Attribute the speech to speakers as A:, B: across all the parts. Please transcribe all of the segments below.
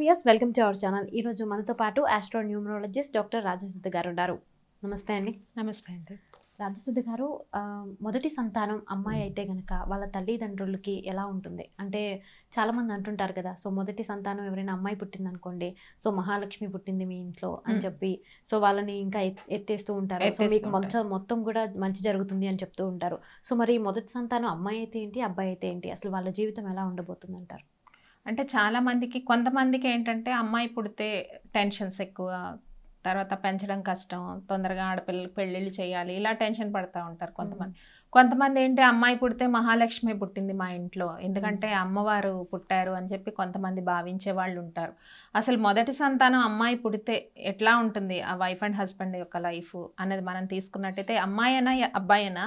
A: Viewers, welcome to our channel. ఈరోజు మనతో పాటు ఆస్ట్రో న్యూమరాలజిస్ట్ డాక్టర్ రాజశుద్ధ గారు ఉన్నారు. నమస్తే అండి.
B: నమస్తే అండి.
A: రాజశుద్ధ గారు, మొదటి సంతానం అమ్మాయి అయితే కనుక వాళ్ళ తల్లిదండ్రులకి ఎలా ఉంటుంది అంటే చాలామంది అంటుంటారు కదా, సో మొదటి సంతానం ఎవరైనా అమ్మాయి పుట్టింది అనుకోండి, సో మహాలక్ష్మి పుట్టింది మీ ఇంట్లో అని చెప్పి సో వాళ్ళని ఇంకా ఎత్తేస్తూ ఉంటారు. సో మీకు మొత్తం కూడా మంచి జరుగుతుంది అని చెప్తూ ఉంటారు. సో మరి మొదటి సంతానం అమ్మాయి అయితే ఏంటి, అబ్బాయి అయితే ఏంటి, అసలు వాళ్ళ జీవితం ఎలా ఉండబోతుంది అంటారు?
B: అంటే చాలామందికి, కొంతమందికి ఏంటంటే అమ్మాయి పుడితే టెన్షన్స్ ఎక్కువ, తర్వాత పెంచడం కష్టం, తొందరగా ఆడపిల్లలకు పెళ్ళిళ్ళు చేయాలి, ఇలా టెన్షన్ పడుతూ ఉంటారు కొంతమంది. కొంతమంది ఏంటి, అమ్మాయి పుడితే మహాలక్ష్మి పుట్టింది మా ఇంట్లో, ఎందుకంటే అమ్మవారు పుట్టారు అని చెప్పి కొంతమంది భావించే వాళ్ళు ఉంటారు. అసలు మొదటి సంతానం అమ్మాయి పుడితే ఎట్లా ఉంటుంది ఆ వైఫ్ అండ్ హస్బెండ్ యొక్క లైఫ్ అనేది మనం తీసుకున్నట్టయితే, అమ్మాయి అయినా అబ్బాయి అయినా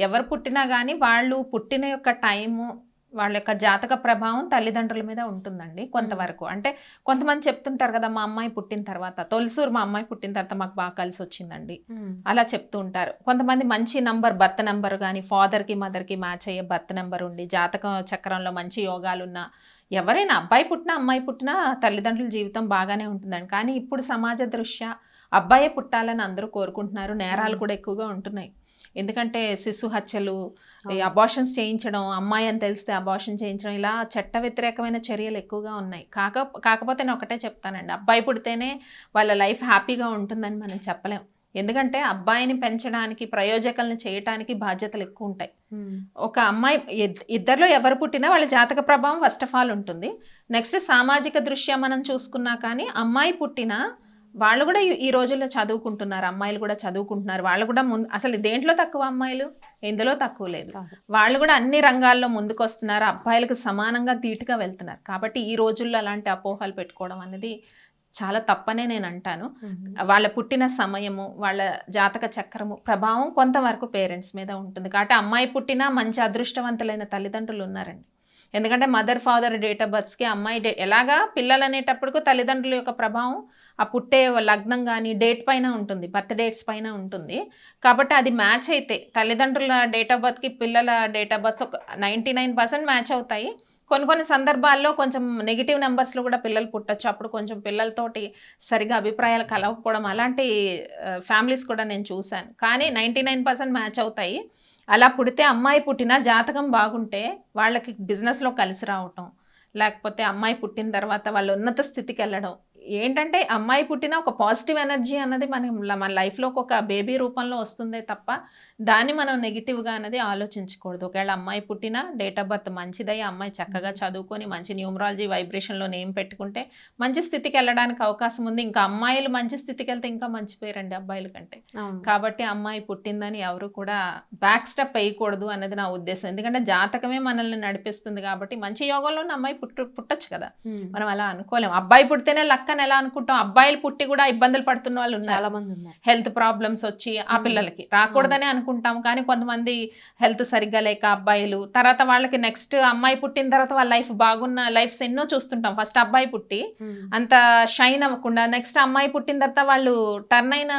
B: ఎవరు పుట్టినా కానీ వాళ్ళు పుట్టిన యొక్క టైము, వాళ్ళ యొక్క జాతక ప్రభావం తల్లిదండ్రుల మీద ఉంటుందండి కొంతవరకు. అంటే కొంతమంది చెప్తుంటారు కదా, మా అమ్మాయి పుట్టిన తర్వాత తొలిసూరు మా అమ్మాయి పుట్టిన తర్వాత మాకు బాగా కలిసి వచ్చిందండి అలా చెప్తూ ఉంటారు. కొంతమంది మంచి నంబర్, బర్త్ నెంబర్ కానీ ఫాదర్కి మదర్కి మ్యాచ్ అయ్యే బర్త్ నెంబర్ ఉండి జాతక చక్రంలో మంచి యోగాలున్న ఎవరైనా, అబ్బాయి పుట్టినా అమ్మాయి పుట్టినా తల్లిదండ్రుల జీవితం బాగానే ఉంటుందండి. కానీ ఇప్పుడు సమాజ దృష్ట్యా అబ్బాయే పుట్టాలని అందరూ కోరుకుంటున్నారు. నేరాలు కూడా ఎక్కువగా ఉంటున్నాయి. ఎందుకంటే శిశు హత్యలు, అబార్షన్స్ చేయించడం, అమ్మాయి అని తెలిస్తే అబార్షన్ చేయించడం, ఇలా చట్ట వ్యతిరేకమైన చర్యలు ఎక్కువగా ఉన్నాయి. కాకపోతే నేను ఒకటే చెప్తానండి, అబ్బాయి పుడితేనే వాళ్ళ లైఫ్ హ్యాపీగా ఉంటుందని మనం చెప్పలేం. ఎందుకంటే అబ్బాయిని పెంచడానికి, ప్రయోజకులను చేయడానికి బాధ్యతలు ఎక్కువ ఉంటాయి. ఒక అమ్మాయి, ఇద్దరిలో ఎవరు పుట్టినా వాళ్ళ జాతక ప్రభావం ఫస్ట్ ఆఫ్ ఆల్ ఉంటుంది. నెక్స్ట్ సామాజిక దృష్ట్యా మనం చూసుకున్నా కానీ అమ్మాయి పుట్టినా వాళ్ళు కూడా ఈ రోజుల్లో చదువుకుంటున్నారు, అమ్మాయిలు కూడా చదువుకుంటున్నారు. వాళ్ళు కూడా అసలు దేంట్లో తక్కువ అమ్మాయిలు, ఎందులో తక్కువ లేదు. వాళ్ళు కూడా అన్ని రంగాల్లో ముందుకు వస్తున్నారు, అబ్బాయిలకు సమానంగా ధీటుగా వెళ్తున్నారు. కాబట్టి ఈ రోజుల్లో అలాంటి అపోహలు పెట్టుకోవడం అనేది చాలా తప్పనే నేను అంటాను. వాళ్ళ పుట్టిన సమయము, వాళ్ళ జాతక చక్రము ప్రభావం కొంతవరకు పేరెంట్స్ మీద ఉంటుంది. కాబట్టి అమ్మాయి పుట్టినా మంచి అదృష్టవంతులైన తల్లిదండ్రులు ఉన్నారండి. ఎందుకంటే మదర్ ఫాదర్ డేట్ ఆఫ్ బర్త్స్కి అమ్మాయి ఎలాగా పిల్లలు అనేటప్పటికీ తల్లిదండ్రుల యొక్క ప్రభావం ఆ పుట్టే లగ్నం కానీ డేట్ పైన ఉంటుంది, బర్త్ డేట్స్ పైన ఉంటుంది. కాబట్టి అది మ్యాచ్ అయితే తల్లిదండ్రుల డేట్ ఆఫ్ బర్త్కి పిల్లల డేట్ ఆఫ్ బర్త్స్ ఒక 99% మ్యాచ్ అవుతాయి. కొన్ని సందర్భాల్లో కొంచెం నెగిటివ్ నెంబర్స్లో కూడా పిల్లలు పుట్టచ్చు. అప్పుడు కొంచెం పిల్లలతోటి సరిగా అభిప్రాయాలు కలవకపోవడం, అలాంటి ఫ్యామిలీస్ కూడా నేను చూశాను. కానీ 99% మ్యాచ్ అవుతాయి. అలా పుడితే, అమ్మాయి పుట్టినా జాతకం బాగుంటే వాళ్ళకి బిజినెస్లో కలిసి రావటం, లేకపోతే అమ్మాయి పుట్టిన తర్వాత వాళ్ళు ఉన్నత స్థితికి వెళ్ళడం. ఏంటంటే అమ్మాయి పుట్టిన ఒక పాజిటివ్ ఎనర్జీ అన్నది మన లైఫ్లోకి ఒక బేబీ రూపంలో వస్తుందే తప్ప దాన్ని మనం నెగిటివ్గా అనేది ఆలోచించకూడదు. ఒకవేళ అమ్మాయి పుట్టిన డేట్ ఆఫ్ బర్త్ మంచిదై అమ్మాయి చక్కగా చదువుకొని మంచి న్యూమరాలజీ వైబ్రేషన్లో నేమ్ పెట్టుకుంటే మంచి స్థితికి వెళ్ళడానికి అవకాశం ఉంది. ఇంకా అమ్మాయిలు మంచి స్థితికి వెళ్తే ఇంకా మంచి పేరండి అబ్బాయిల కంటే. కాబట్టి అమ్మాయి పుట్టిందని ఎవరు కూడా బ్యాక్ స్టెప్ వేయకూడదు అన్నది నా ఉద్దేశం. ఎందుకంటే జాతకమే మనల్ని నడిపిస్తుంది. కాబట్టి మంచి యోగంలో ఉన్న అమ్మాయి పుట్టచ్చు కదా, మనం అలా అనుకోలేము. అబ్బాయి పుడితేనే లక్క ఎలా అనుకుంటాం, అబ్బాయిలు పుట్టి కూడా ఇబ్బందులు పడుతున్న వాళ్ళు చాలా మంది ఉన్నారు. హెల్త్ ప్రాబ్లమ్స్ వచ్చి ఆ పిల్లలకి రాకూడదనే అనుకుంటాం. కానీ కొంతమంది హెల్త్ సరిగ్గా లేక అబ్బాయిలు, తర్వాత వాళ్ళకి నెక్స్ట్ అమ్మాయి పుట్టిన తర్వాత వాళ్ళ లైఫ్ బాగున్న లైఫ్స్ ఎన్నో చూస్తుంటాం. ఫస్ట్ అబ్బాయి పుట్టి అంత షైన్ అవ్వకుండా నెక్స్ట్ అమ్మాయి పుట్టిన తర్వాత వాళ్ళు టర్న్ అయిన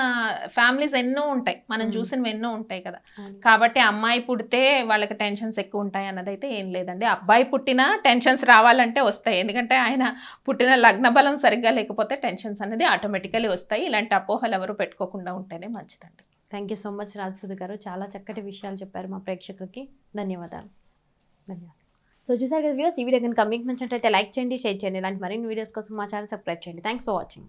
B: ఫ్యామిలీస్ ఎన్నో ఉంటాయి, మనం చూసినవి ఎన్నో ఉంటాయి కదా. కాబట్టి అమ్మాయి పుడితే వాళ్ళకి టెన్షన్స్ ఎక్కువ ఉంటాయి అన్నది అయితే ఏం లేదండి. అబ్బాయి పుట్టినా టెన్షన్స్ రావాలంటే వస్తాయి. ఎందుకంటే ఆయన పుట్టిన లగ్న బలం సరిగ్గా లేకపోతే టెన్షన్స్ అనేది ఆటోమేటికలీ వస్తాయి. ఇలాంటి అపోహలు ఎవరు పెట్టుకోకుండా ఉంటేనే మంచిదండి.
A: థ్యాంక్ యూ సో మచ్ రాజశుద్ధ గారు, చాలా చక్కటి విషయాలు చెప్పారు మా ప్రేక్షకులకి. ధన్యవాదాలు. సో చూసారు కదా వ్యూవర్స్, ఈ వీడియో కనుక మీకు నచ్చినట్లయితే లైక్ చేయండి, షేర్ చేయండి. ఇలాంటి మరిన్ని వీడియోస్ కోసం మా ఛానల్ సబ్స్క్రైబ్ చేయండి. Thanks for watching.